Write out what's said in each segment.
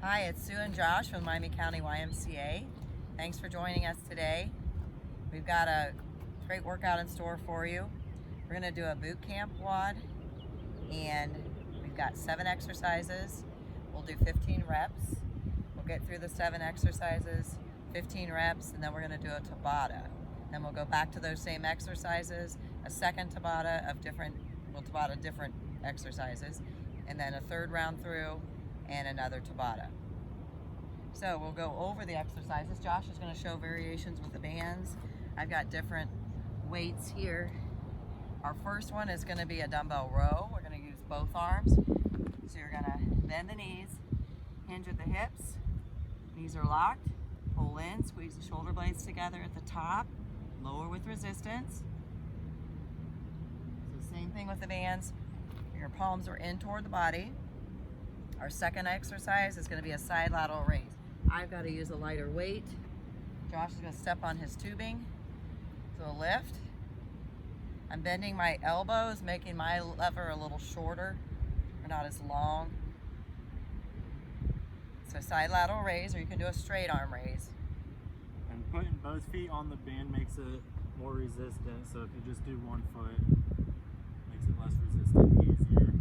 Hi, it's Sue and Josh from Miami County YMCA. Thanks for joining us today. We've got a great workout in store for you. We're going to do a boot camp WOD, and we've got 7 exercises. We'll do 15 reps. We'll get through the 7 exercises, 15 reps, and then we're going to do a Tabata. Then we'll go back to those same exercises, a second Tabata of we'll Tabata different exercises, and then a third round through and another Tabata. So we'll go over the exercises. Josh is going to show variations with the bands. I've got different weights here. Our first one is going to be a dumbbell row. We're going to use both arms. So you're going to bend the knees, hinge at the hips, knees are locked, pull in, squeeze the shoulder blades together at the top, lower with resistance. So same thing with the bands. Your palms are in toward the body. Our second exercise is going to be a side lateral raise. I've got to use a lighter weight. Josh is going to step on his tubing. So lift. I'm bending my elbows, making my lever a little shorter, or not as long. So side lateral raise, or you can do a straight arm raise. And putting both feet on the band makes it more resistant, so if you just do one foot, makes it less resistant, easier.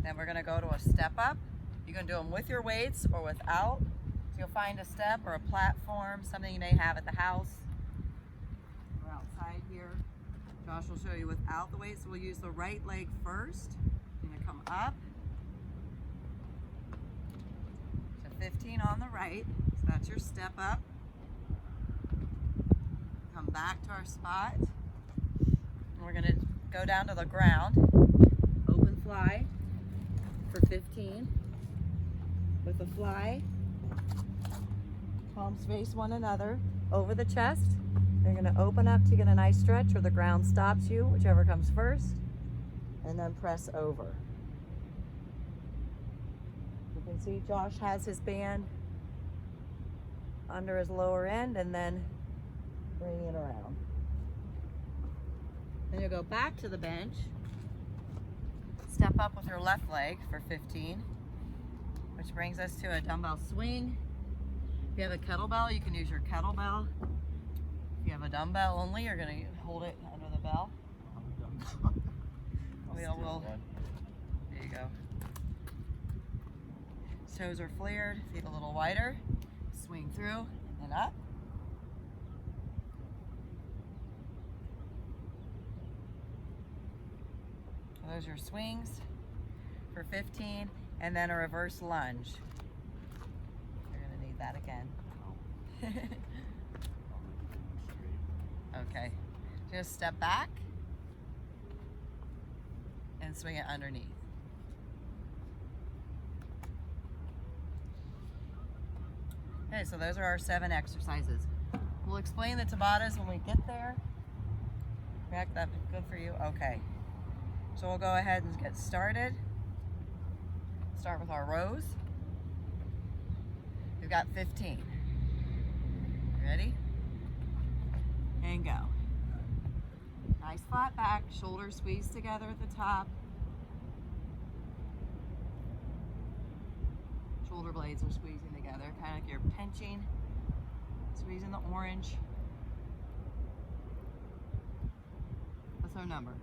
Then we're going to go to a step up. You can do them with your weights or without. So you'll find a step or a platform, something you may have at the house. We're outside here. Josh will show you without the weights. So we'll use the right leg first. You're going to come up. So 15 on the right. So that's your step up. Come back to our spot. And we're going to go down to the ground. Open fly for 15. With the fly, palms face one another over the chest. You're going to open up to get a nice stretch, or the ground stops you, whichever comes first, and then press over. You can see Josh has his band under his lower end, and then bring it around. Then you'll go back to the bench, step up with your left leg for 15. Which brings us to a dumbbell swing. If you have a kettlebell, you can use your kettlebell. If you have a dumbbell only, you're going to hold it under the bell. We'll there you go. Toes are flared, feet a little wider. Swing through and up. So those are your swings for 15. And then a reverse lunge. You're going to need that again. Okay. Just step back and swing it underneath. Okay, so those are our 7 exercises. We'll explain the Tabatas when we get there. Mac, that good for you? Okay. So we'll go ahead and get started. Start with our rows. We've got 15. Ready? And go. Nice flat back, shoulders squeezed together at the top. Shoulder blades are squeezing together, kind of like you're pinching, squeezing the orange. What's our number?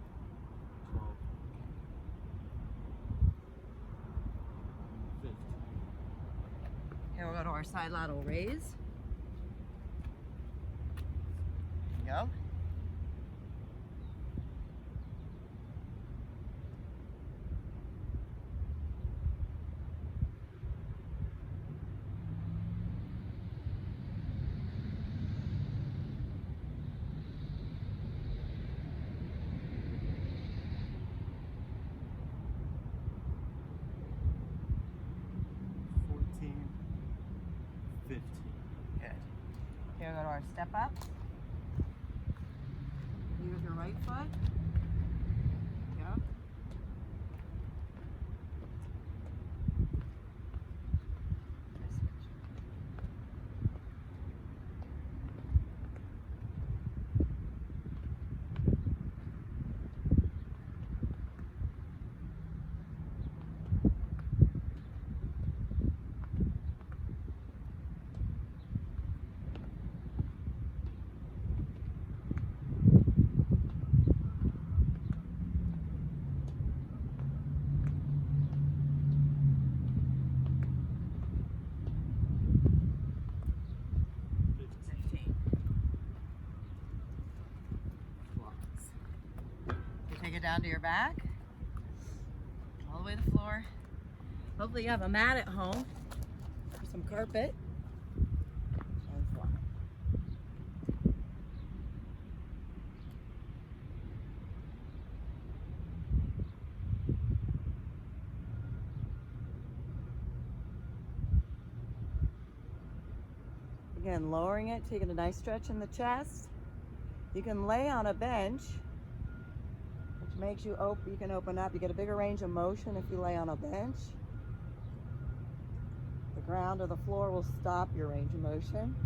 12. Here we'll go to our side lateral raise. Go. Good. Here we go to our step up. Lead with your right foot. Go. down to your back, all the way to the floor. Hopefully you have a mat at home or some carpet. And fly. Again, lowering it, taking a nice stretch in the chest. You can lay on a bench, which makes you open. You can open up. You get a bigger range of motion if you lay on a bench. The ground or the floor will stop your range of motion.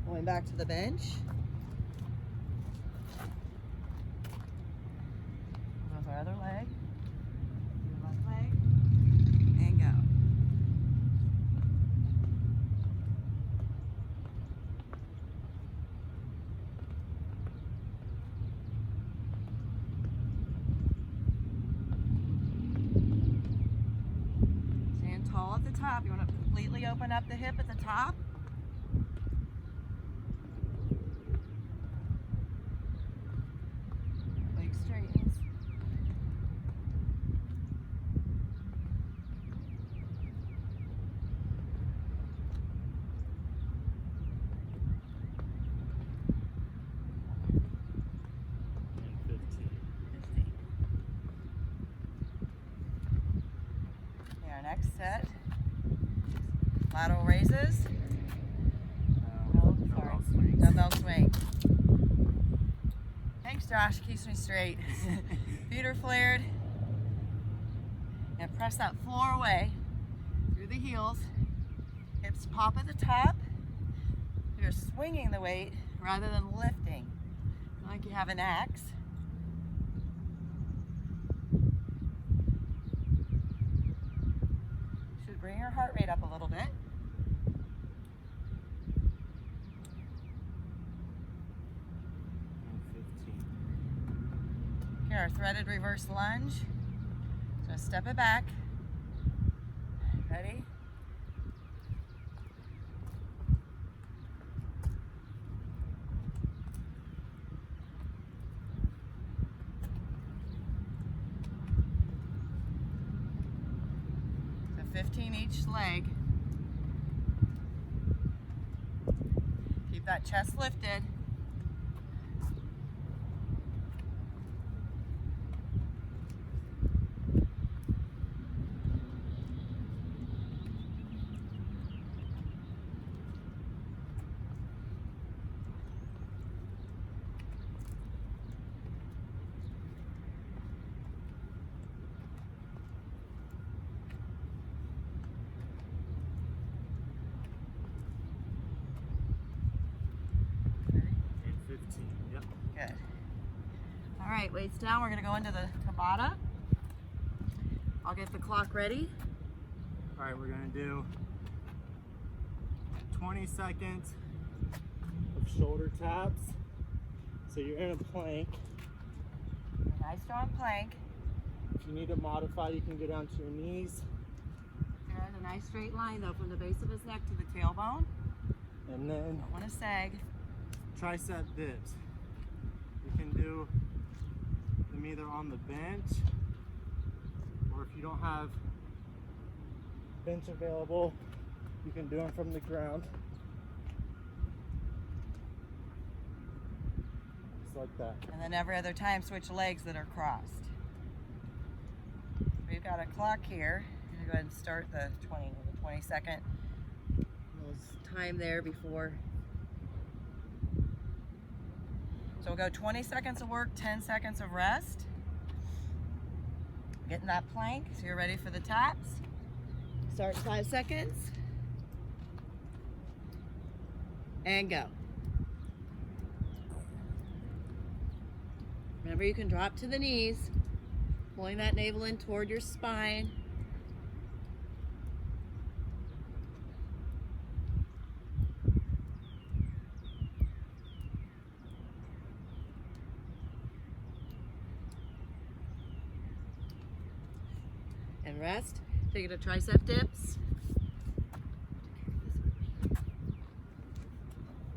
Going back to the bench. Goes our other leg. Your left leg. And go. Stand tall at the top. You want to completely open up the hip at the top. Leg straightens. And 15. Okay, our next set, lateral raises. Dumbbell swings. Dumbbell swing. Thanks, Josh. Keeps me straight. Feet are flared. And press that floor away through the heels. Hips pop at the top. You're swinging the weight rather than lifting, like you have an axe. Should bring your heart rate up a little bit. And 15. Here, our threaded reverse lunge. So step it back. Ready? So 15 each leg. Keep that chest lifted. And 15. Yep. Good. All right, weights down. We're going to go into the Tabata. I'll get the clock ready. All right, we're gonna do 20 seconds of shoulder taps. So you're in a plank. A nice strong plank. If you need to modify, you can go down to your knees. Good. A nice straight line though from the base of his neck to the tailbone. And then Don't want to sag. tricep dips. You can do them either on the bench, or if you don't have bench available, you can do them from the ground. Just like that. And then every other time switch legs that are crossed. We've got a clock here. I'm going to go ahead and start the 20 second time there before. So we'll go 20 seconds of work, 10 seconds of rest. Get in that plank so you're ready for the taps. Start in 5 seconds. And go. Remember, you can drop to the knees, pulling that navel in toward your spine. And rest. Take it to tricep dips.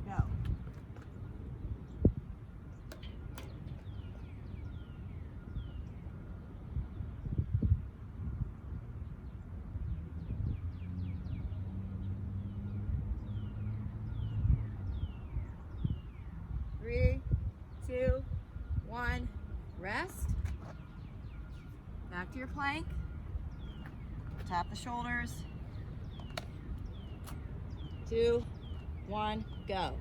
Go. rest. Back to your plank. Tap the shoulders. 2, 1, go.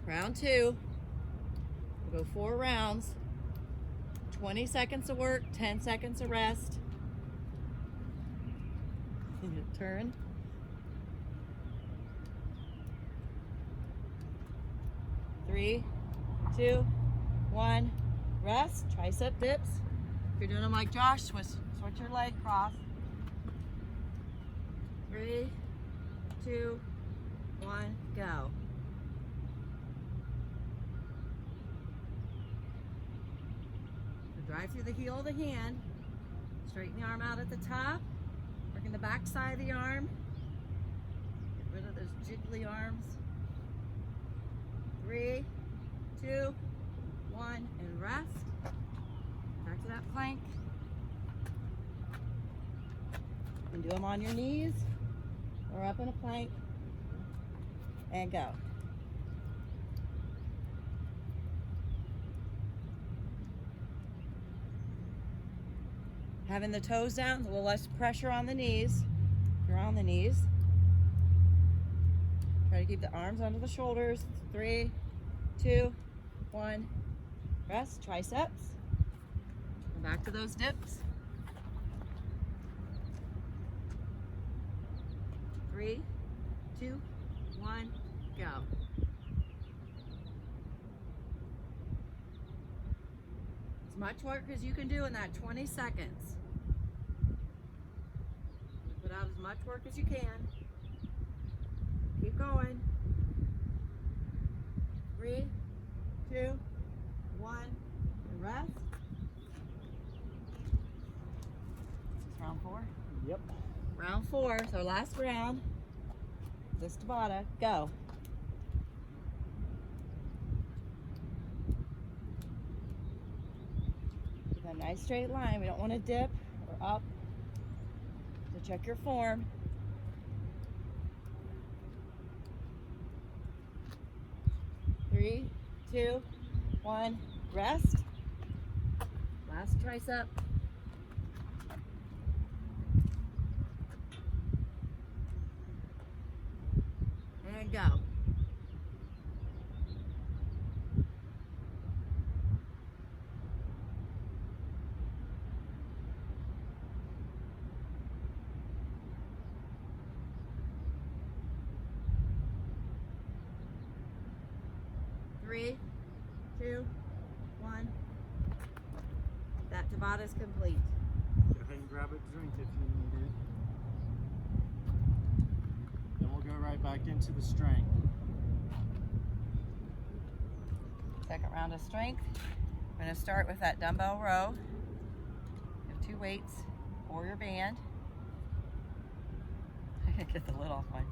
Round 2. We'll go 4 rounds. 20 seconds of work, 10 seconds of rest. Turn. Three, 2, 1, rest. Tricep dips. If you're doing them like Josh, switch your leg cross. 3, 2, 1, go. Drive through the heel of the hand. Straighten the arm out at the top. Working the back side of the arm. Get rid of those jiggly arms. 3, 2, 1, and rest. Back to that plank. You can do them on your knees or up in a plank. And go. Having the toes down, a little less pressure on the knees. If you're on the knees. Try to keep the arms under the shoulders. 3, 2, 1. Rest, triceps. Go back to those dips. 3, 2, 1, go. As much work as you can do in that 20 seconds. Put out as much work as you can. Keep going. 3, 2, 1, and rest. This is round 4? Yep. Round 4, so last round. This Tabata, go. Keep a nice straight line. We don't want to dip or up. So check your form. 3, 2, 1, rest. Last tricep. And go. Three, 2, 1. That Tabata is complete. Go ahead and grab a drink if you need it. Then we'll go right back into the strength. Second round of strength. We're going to start with that dumbbell row. You have 2 weights or your band. I gotta get the lid off my.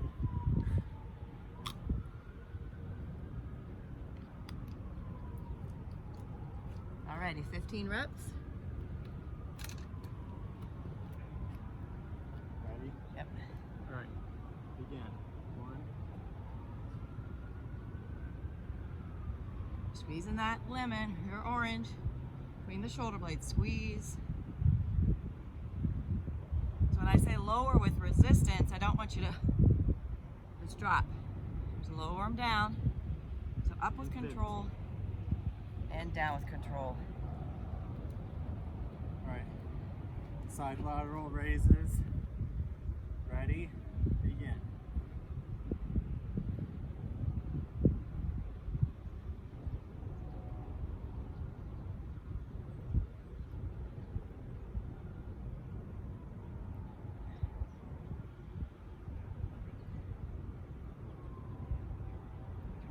Alrighty, 15 reps. Ready? Yep. All right. Begin. 1. Squeezing that lemon or orange between the shoulder blades. Squeeze. So when I say lower with resistance, I don't want you to just drop. So lower them down. So up with control and down with control. All right. Side lateral raises. Ready? Begin.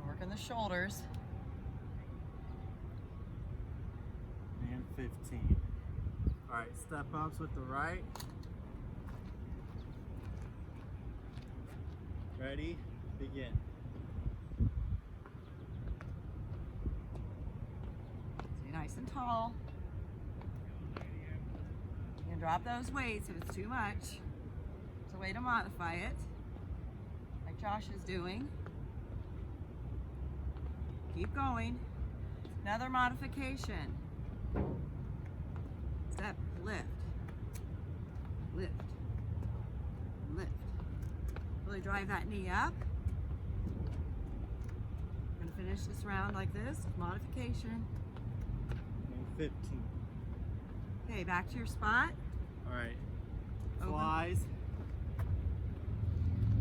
Working the shoulders. And 15. All right, step ups with the right. Ready? Begin. Stay nice and tall. You can drop those weights if it's too much. It's a way to modify it, like Josh is doing. Keep going. Another modification. Step, lift, lift, lift. Really drive that knee up. I'm gonna finish this round like this, modification. And 15. Okay, back to your spot. All right. Open. Flies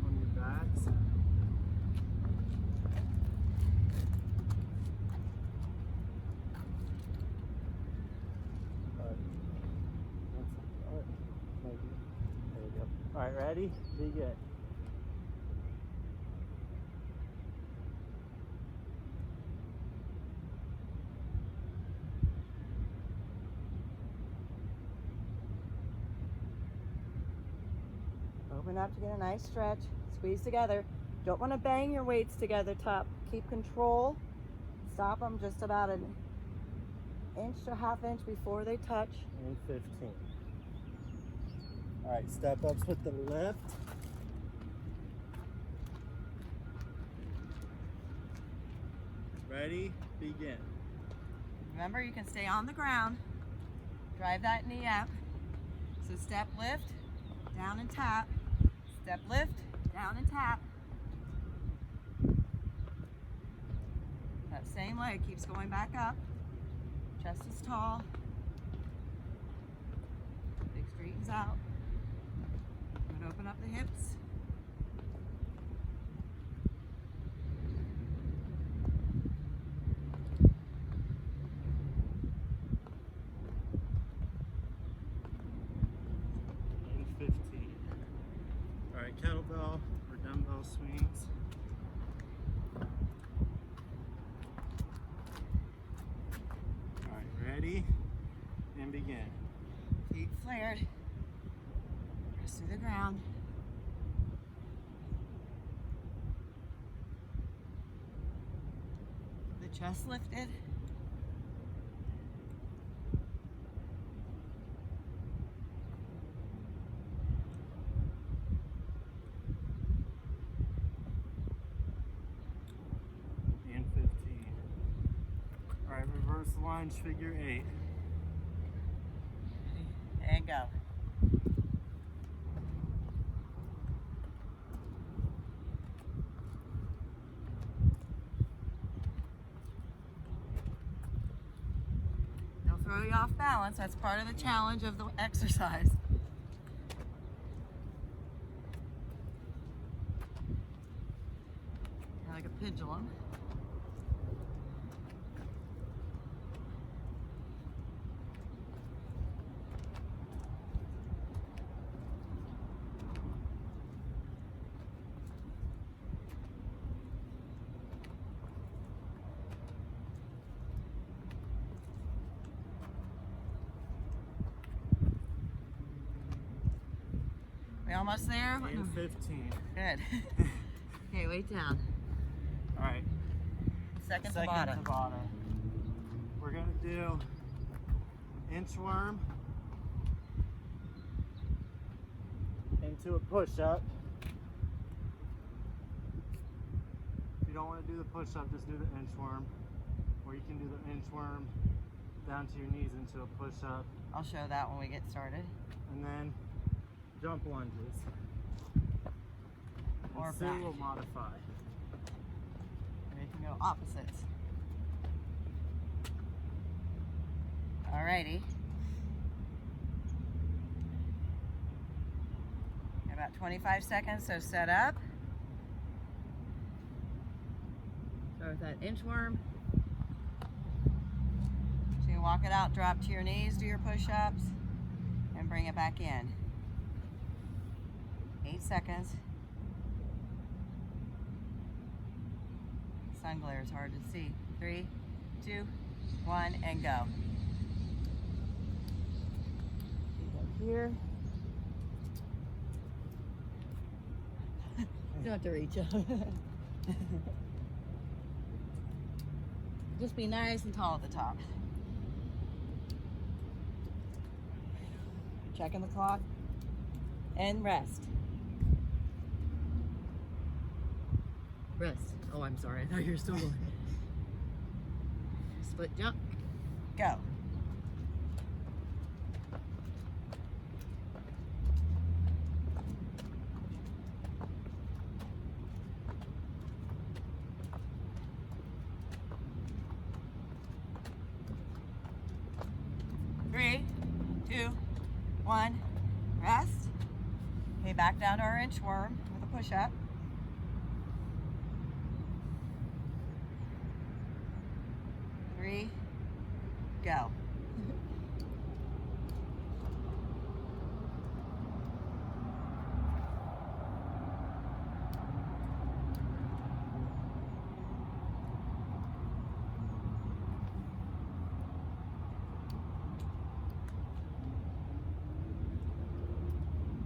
on your backs. There we go. All right, ready? Begin. Open up to get a nice stretch. Squeeze together. Don't want to bang your weights together, top. Keep control. Stop them just about an inch to a half inch before they touch. And 15. All right, step ups with the left. Ready? Begin. Remember, you can stay on the ground. Drive that knee up. So step, lift, down and tap. Step, lift, down and tap. That same leg keeps going back up. Chest is tall. Big straightens out. I'm gonna open up the hips. And 15. All right, kettlebell or dumbbell swings. All right, ready? And begin. Feet flared. Press through the ground. The chest lifted. And 15. All right, reverse lunge, figure 8. And go. They'll throw you off balance. That's part of the challenge of the exercise. Like a pendulum. We almost there? And 15. Good. Okay, weight down. All right, Second second Tabata. Tabata. We're gonna do inchworm into a push-up. If you don't want to do the push-up, just do the inchworm. Or you can do the inchworm down to your knees into a push-up. I'll show that when we get started. And then jump lunges. Or And Sue back. will modify. We can go opposites. Alrighty. About 25 seconds, so set up. Start with that inchworm. So you walk it out, drop to your knees, do your push-ups, and bring it back in. 8 seconds. Sun glare is hard to see. 3, 2, 1, and go. Here. You don't have to reach up. Just be nice and tall at the top. Checking the clock. And rest. Rest. Oh, I'm sorry. I thought you were still going. Split jump. Go. Three, two, one, rest. Okay, back down to our inchworm with a push-up. Three, go.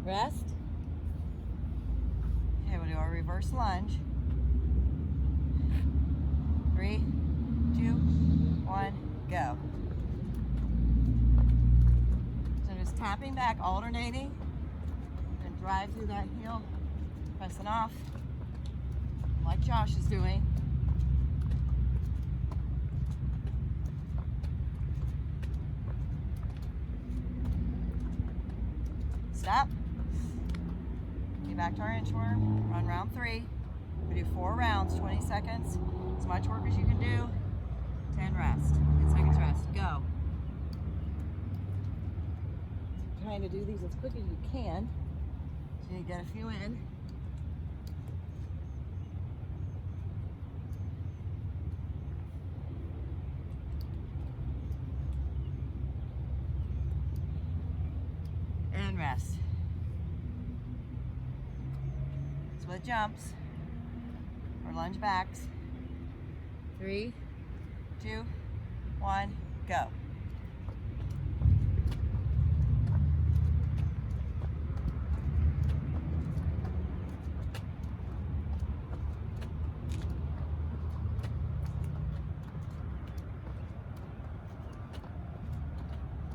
Rest. Okay, we'll do our reverse lunge. 3, 2, 1, go. So just tapping back, alternating, and drive through that heel, pressing off, like Josh is doing. Stop. Get back to our inchworm. Run round 3. We do 4 rounds, 20 seconds. As much work as you can do. 10 rest. 10 seconds rest. Go. Trying to do these as quick as you can. So you get a few in. And rest. Split jumps or lunge backs. 3, 2, 1, go.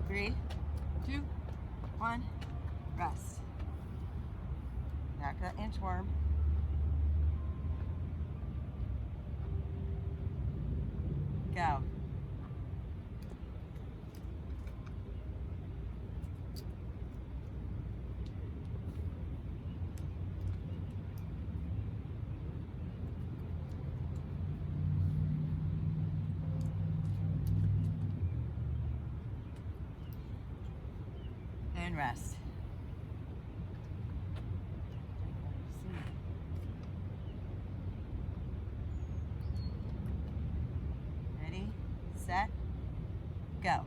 Three, 2, 1, rest. Back to inchworm. Go. And rest. Ready, set, go.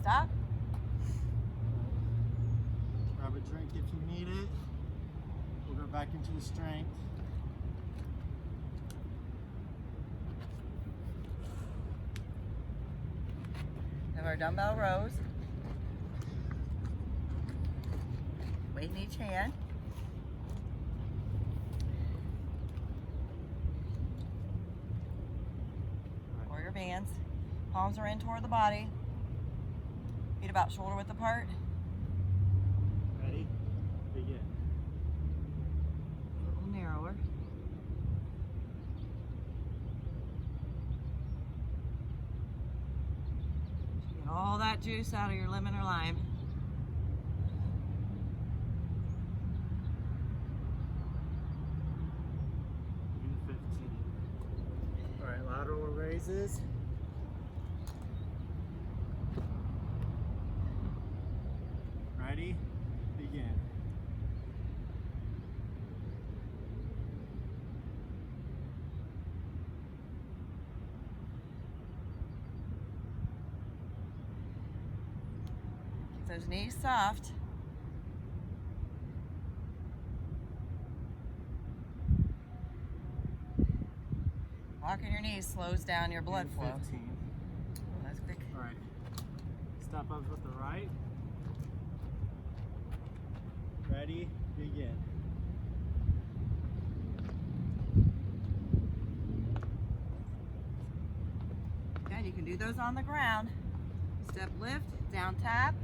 Stop. Grab a drink if you need it. We'll go back into the strength. Have our dumbbell rows. Weight in each hand. Or your bands. Palms are in toward the body. Feet about shoulder width apart. Ready? Begin. A little narrower. Get all that juice out of your lemon or lime. Do 15. All right, lateral raises. Ready? Begin. Keep those knees soft. Locking your knees slows down your blood flow. 15. Oh, that's quick. All right. Step up with the right. Ready? Begin. can do those on the ground. Step, lift, down, tap.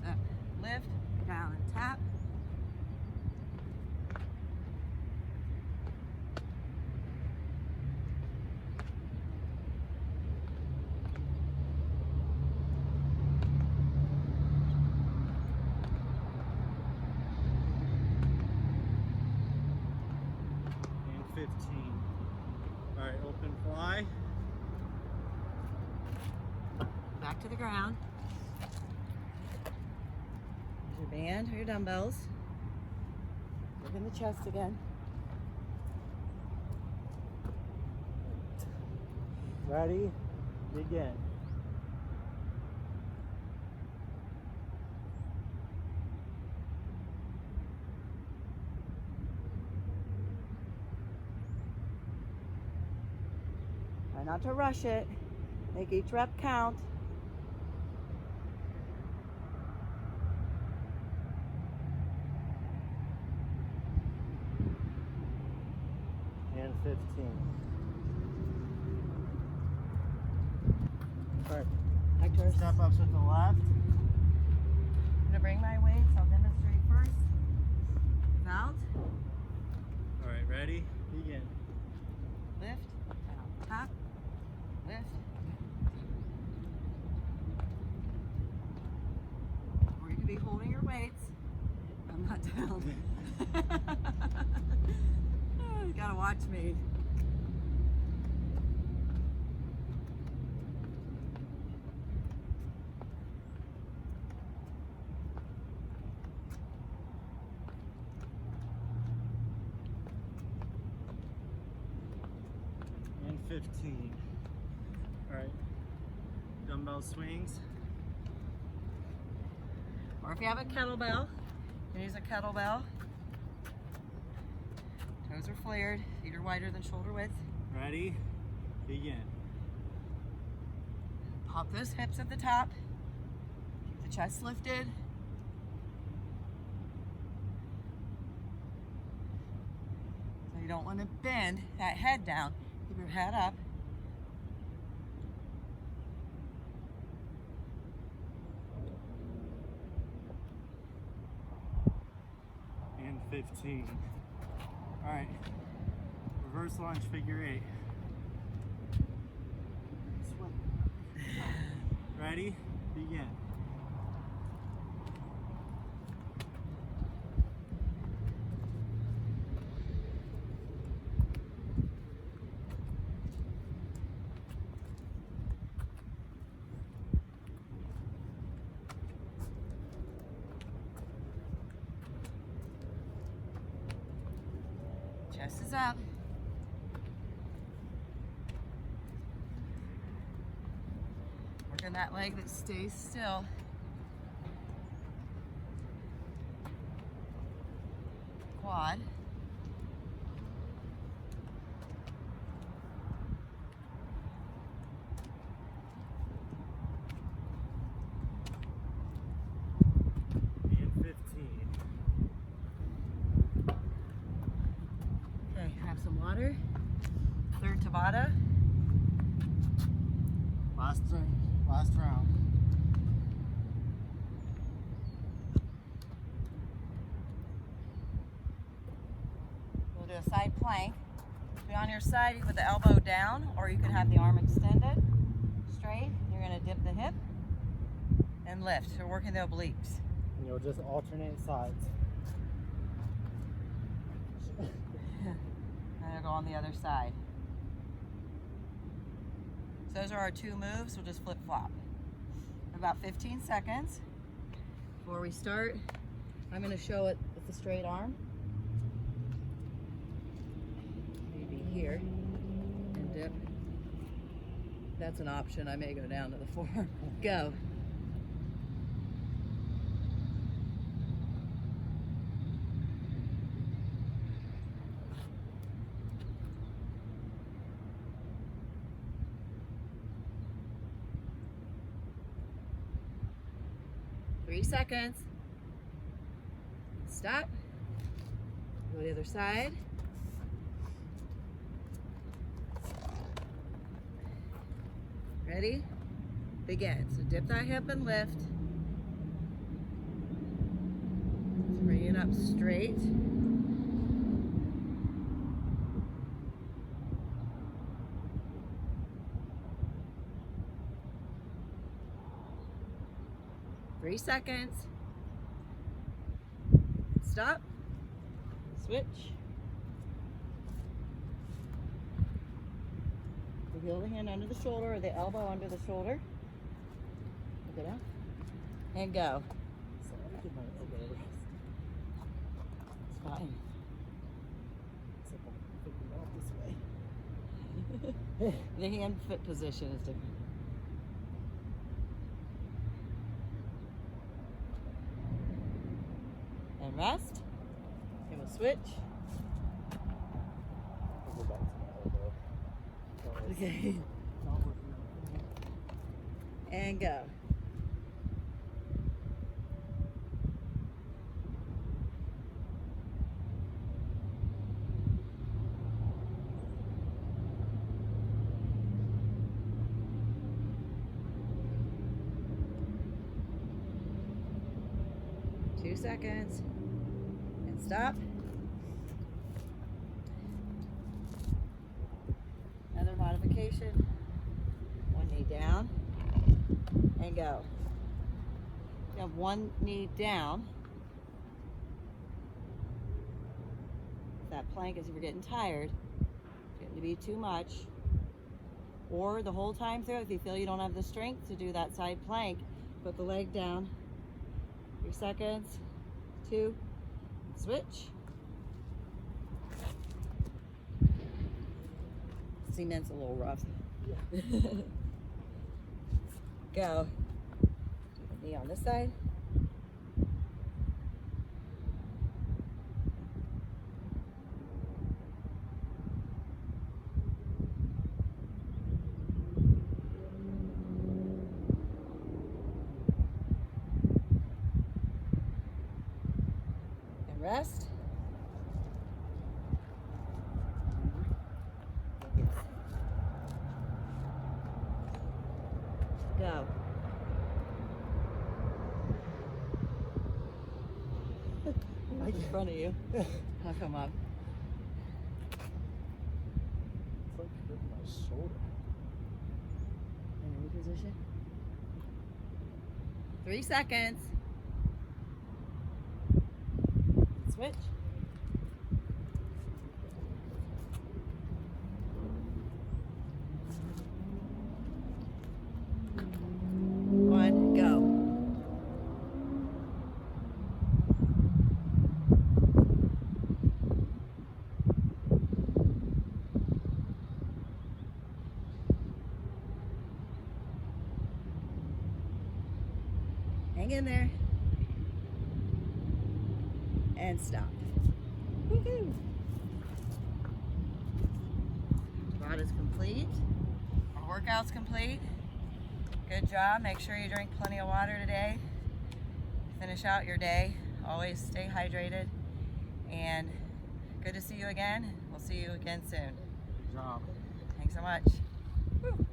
Step, lift, down, and tap. And 15. All right, open fly. Back to the ground. Here's your band or your dumbbells. Look in the chest again. Ready, begin. Try not to rush it. Make each rep count. And 15. All right, Back to our step ups with the left. I'm gonna bring my weights. I'll demonstrate first. Out, All right, ready, begin. lift, down, tap, lift. Or you could be holding your weights. I'm not down. You gotta watch me. And 15. All right, dumbbell swings. Or if you have a kettlebell, you can use a kettlebell. Toes are flared, feet are wider than shoulder width. Ready, begin. Pop those hips at the top. Keep the chest lifted. So you don't want to bend that head down. Keep your head up. And 15. All right, reverse lunge, figure 8. Ready, begin. Chest is up. Working that leg that stays still. Quad. And 15. Okay, have some water. Third Tabata. Last round. We'll do a side plank. Be on your side with the elbow down, or you can have the arm extended straight. You're gonna dip the hip and lift. So we're working the obliques. And you'll just alternate sides. And it'll go on the other side. So those are our two moves. We'll just flip flop. About 15 seconds. Before we start, I'm going to show it with the straight arm. Maybe here. And dip. That's an option. I may go down to the floor. Go. Seconds. Stop. Go to the other side. Ready? Begin. So dip that hip and lift. Bring it up straight. Three seconds. Stop. Switch. Wheel the hand under the shoulder or the elbow under the shoulder. Look it up. And go. It's fine. The hand foot position is different. And rest. And we'll switch. I'll go back to my elbow. Okay. And go. Two seconds. And stop. Another modification. One knee down and go. You have one knee down. If that plank is if you're getting tired, getting to be too much, or the whole time through, if you feel you don't have the strength to do that side plank, put the leg down. 3 seconds. 2. Switch. Cement's a little rough. Yeah. Go. Do the knee on this side. And rest. Go. Right in front of you. I'll come up. It's like hurting my shoulder. In any position. 3 seconds. Switch. One, go. Hang in there. And stop. Woohoo! Tabata's complete. Our workout's complete. Good job. Make sure you drink plenty of water today. Finish out your day. Always stay hydrated. And good to see you again. We'll see you again soon. Good job. Thanks so much. Woo.